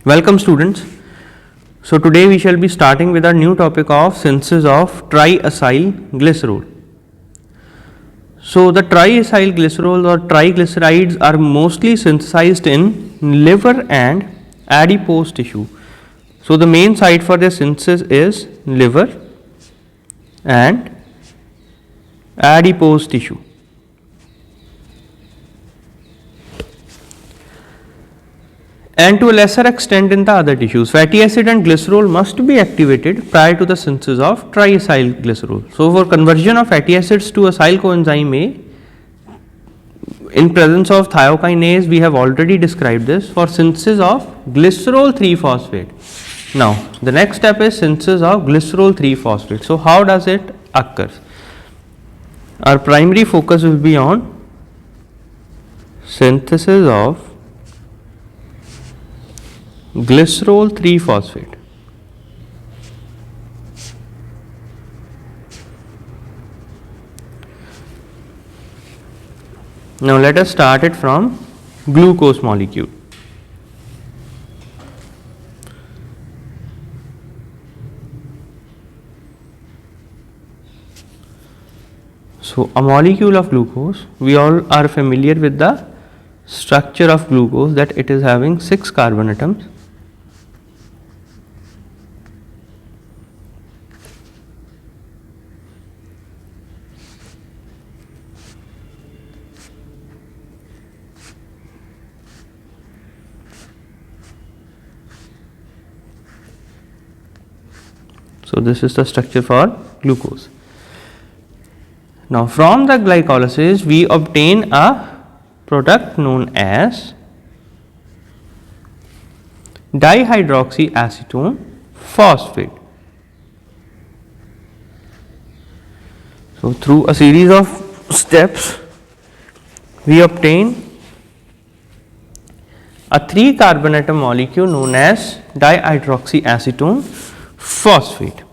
Welcome students. So today we shall be starting with our new topic of synthesis of triacyl glycerol. So the triacyl glycerol or triglycerides are mostly synthesized in liver and adipose tissue. So the main site for their synthesis is liver and adipose tissue. And to a lesser extent in the other tissues. Fatty acid and glycerol must be activated prior to the synthesis of triacyl glycerol. So for conversion of fatty acids to acyl coenzyme A, in presence of thiokinase, we have already described this for synthesis of glycerol 3-phosphate. Now the next step is synthesis of glycerol 3-phosphate. So how does it occur? Our primary focus will be on synthesis of glycerol 3-phosphate. Now let us start it from glucose molecule. So a molecule of glucose, we all are familiar with the structure of glucose, that it is having 6 carbon atoms. So this is the structure for glucose. Now from the glycolysis we obtain a product known as dihydroxyacetone phosphate. So through a series of steps we obtain a 3 carbon atom molecule known as dihydroxyacetone phosphate.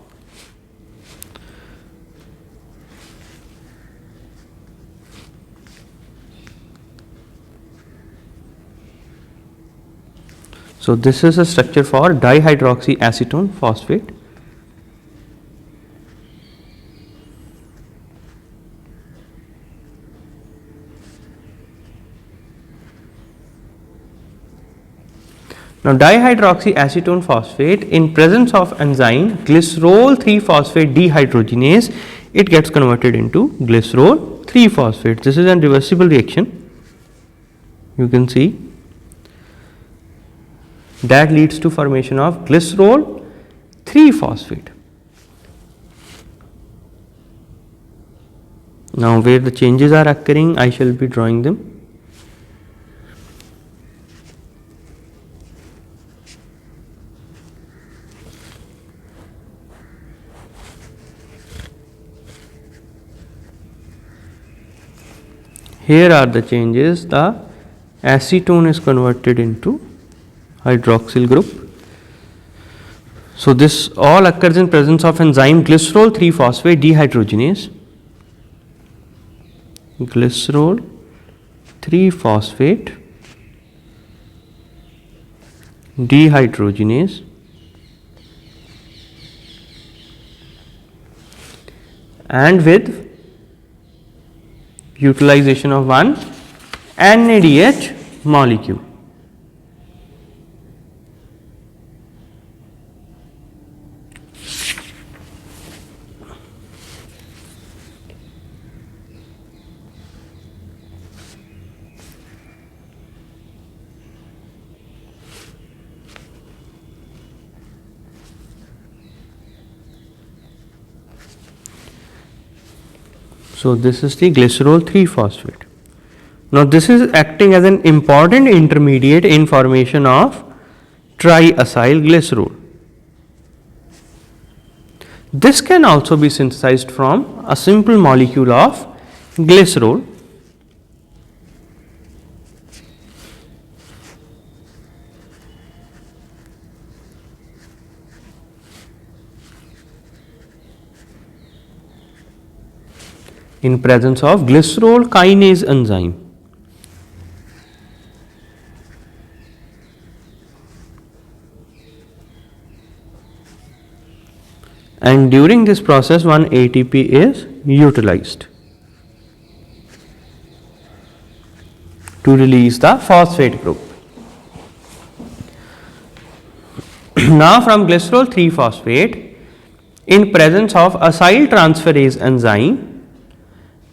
So this is a structure for dihydroxyacetone phosphate. Now dihydroxyacetone phosphate, in presence of enzyme glycerol 3-phosphate dehydrogenase, it gets converted into glycerol 3-phosphate. This is a reversible reaction. You can see that leads to formation of glycerol 3-phosphate. Now where the changes are occurring, I shall be drawing them. Here are the changes. The acetone is converted into hydroxyl group. So this all occurs in presence of enzyme glycerol 3-phosphate dehydrogenase. Glycerol 3-phosphate dehydrogenase, and with utilization of one NADH molecule. So this is the glycerol 3-phosphate. Now this is acting as an important intermediate in formation of triacyl glycerol. This can also be synthesized from a simple molecule of glycerol. In presence of glycerol kinase enzyme. and during this process one ATP is utilized to release the phosphate group. Now from glycerol 3-phosphate, in presence of acyl transferase enzyme,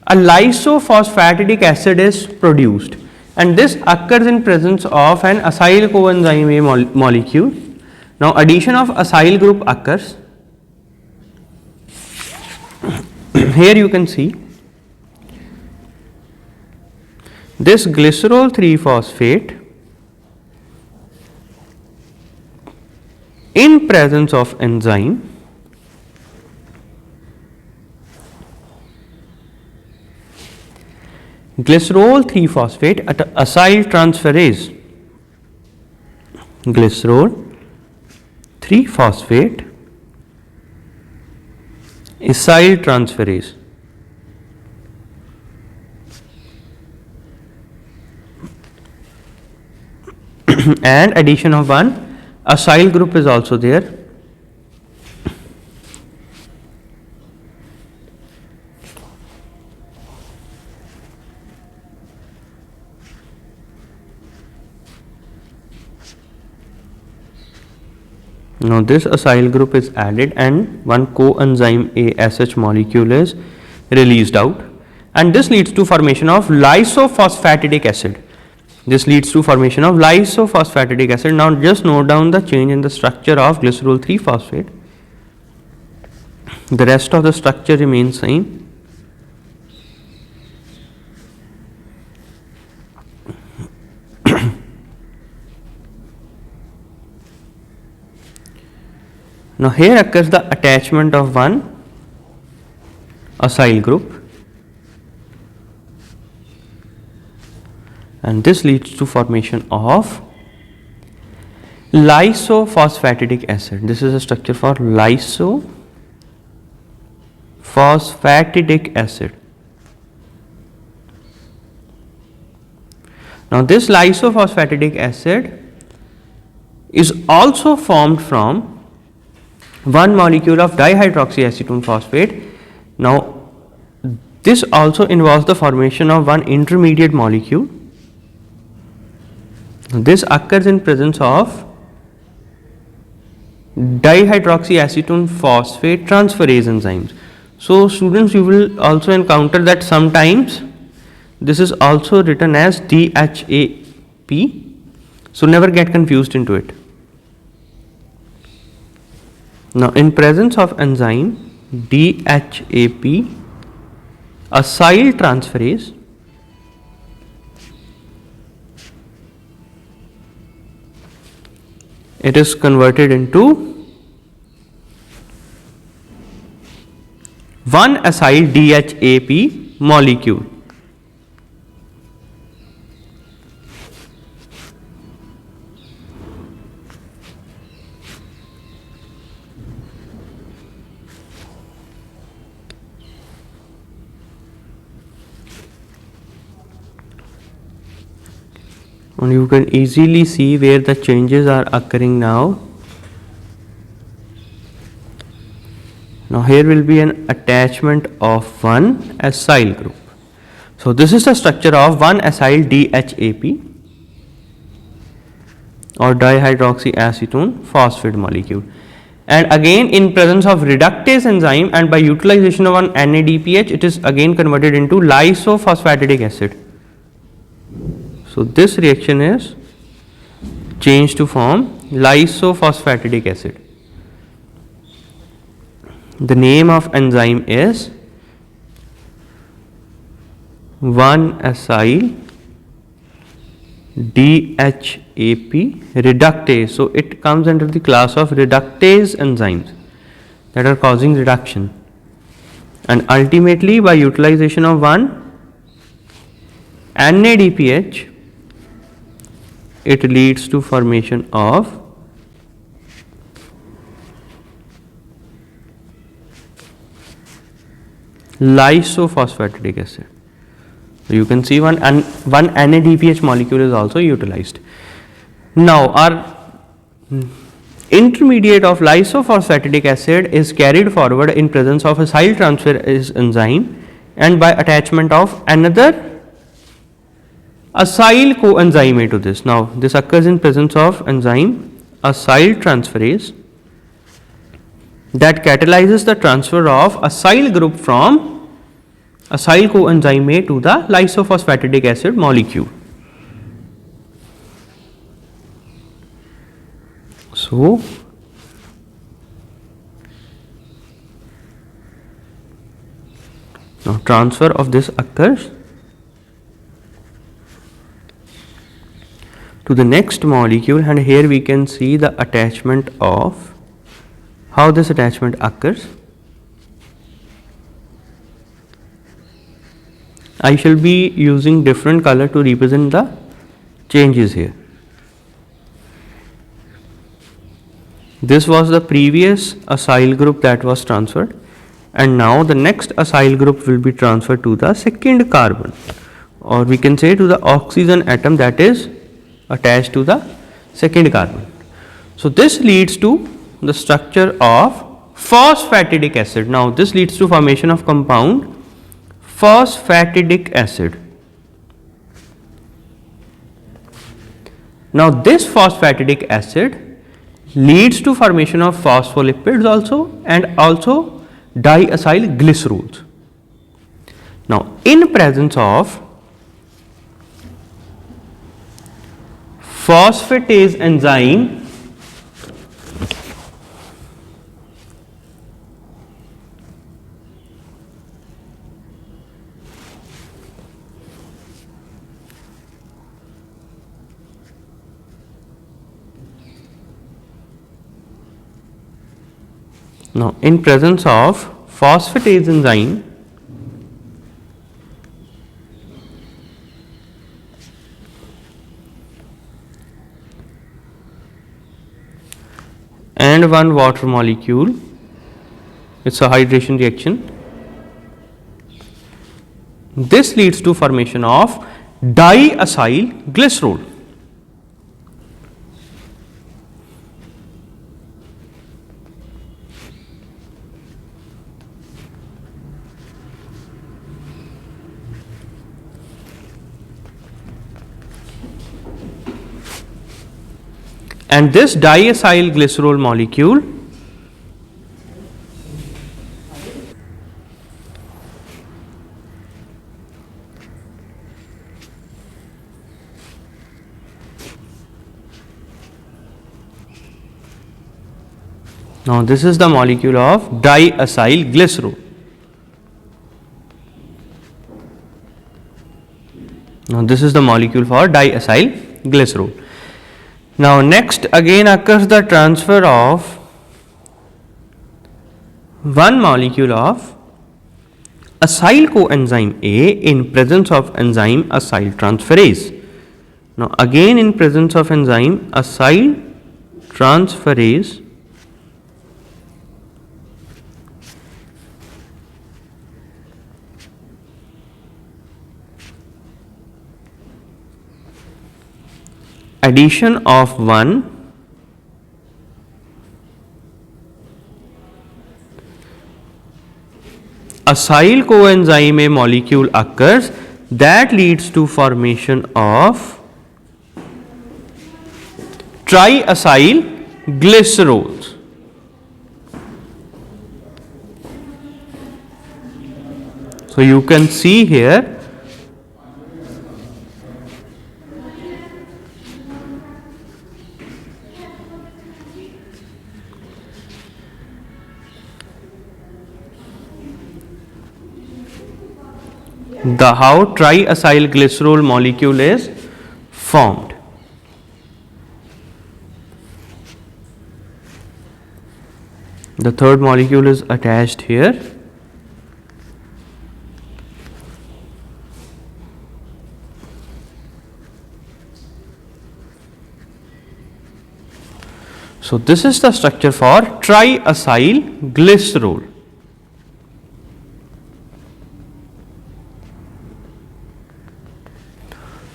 a lysophosphatidic acid is produced, and this occurs in presence of an acyl coenzyme A molecule. Now addition of acyl group occurs. Here you can see this glycerol 3-phosphate in presence of enzyme glycerol 3-phosphate at acyl transferase, glycerol 3-phosphate acyl transferase, and addition of one acyl group is also there. Now this acyl group is added and one coenzyme ASH molecule is released out, and this leads to formation of lysophosphatidic acid. This leads to formation of lysophosphatidic acid. Now just note down the change in the structure of glycerol 3-phosphate. The rest of the structure remains same. Now here occurs the attachment of one acyl group, and this leads to formation of lysophosphatidic acid. This is a structure for lysophosphatidic acid. Now this lysophosphatidic acid is also formed from one molecule of dihydroxyacetone phosphate. Now this also involves the formation of one intermediate molecule. This occurs in presence of dihydroxyacetone phosphate transferase enzymes. So students, you will also encounter that sometimes this is also written as DHAP, so never get confused into it. Now in presence of enzyme DHAP acyl transferase, it is converted into one acyl DHAP molecule. And you can easily see where the changes are occurring now. Now here will be an attachment of one acyl group. So this is the structure of one acyl DHAP or dihydroxyacetone phosphate molecule. And again in presence of reductase enzyme and by utilization of one NADPH, it is again converted into lysophosphatidic acid. So this reaction is changed to form lysophosphatidic acid. The name of enzyme is 1-acyl DHAP reductase. So it comes under the class of reductase enzymes that are causing reduction, and ultimately by utilization of one NADPH, it leads to formation of lysophosphatidic acid. So you can see one NADPH molecule is also utilized. Now our intermediate of lysophosphatidic acid is carried forward in presence of acyl transferase enzyme and by attachment of another acyl coenzyme A to this. Now, this occurs in presence of enzyme acyl transferase that catalyzes the transfer of acyl group from acyl coenzyme A to the lysophosphatidic acid molecule. So, now transfer of this occurs to the next molecule, and here we can see the attachment of how this attachment occurs. I shall be using different color to represent the changes here. This was the previous acyl group that was transferred, and now the next acyl group will be transferred to the second carbon, or we can say to the oxygen atom that is attached to the second carbon. So, this leads to the structure of phosphatidic acid. Now, this leads to formation of compound phosphatidic acid. Now, this phosphatidic acid leads to formation of phospholipids also, and also diacyl glycerols. Now, in presence of phosphatase enzyme, now in presence of phosphatase enzyme, and one water molecule, it's a hydration reaction. This leads to formation of diacyl glycerol. And this diacyl glycerol molecule now this is the molecule of diacyl glycerol. Now this is the molecule for diacyl glycerol. Now next again occurs the transfer of one molecule of acyl coenzyme A in presence of enzyme acyl transferase. Now again in presence of enzyme acyl transferase, addition of one acyl coenzyme A molecule occurs that leads to formation of triacyl glycerols. So you can see here the how triacyl glycerol molecule is formed. The third molecule is attached here. So this is the structure for triacyl glycerol.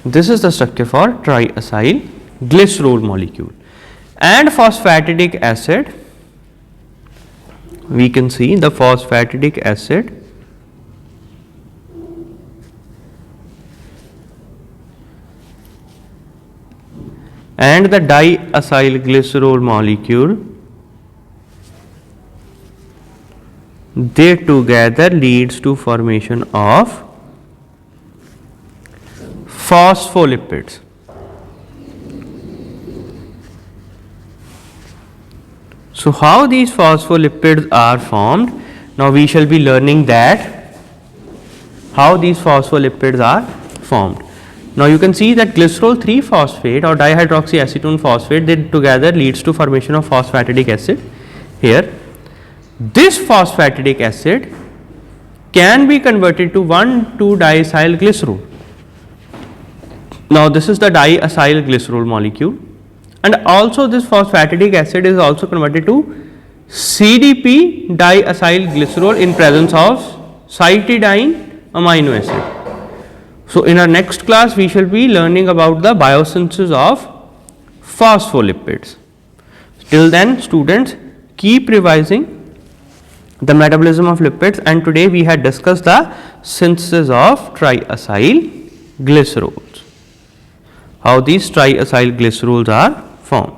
This is the structure for triacyl glycerol molecule. and phosphatidic acid, we can see the phosphatidic acid and the diacylglycerol molecule, they together leads to formation of phospholipids. So how these phospholipids are formed? Now we shall be learning that how these phospholipids are formed. Now you can see that glycerol 3 phosphate or dihydroxyacetone phosphate, they together leads to formation of phosphatidic acid. Here this phosphatidic acid can be converted to 1,2-diacylglycerol. Now this is the diacylglycerol molecule, and also this phosphatidic acid is also converted to CDP diacylglycerol in presence of cytidine amino acid. So in our next class we shall be learning about the biosynthesis of phospholipids. Till then, students, keep revising the metabolism of lipids, and today we had discussed the synthesis of triacylglycerols, how these triacylglycerols are formed.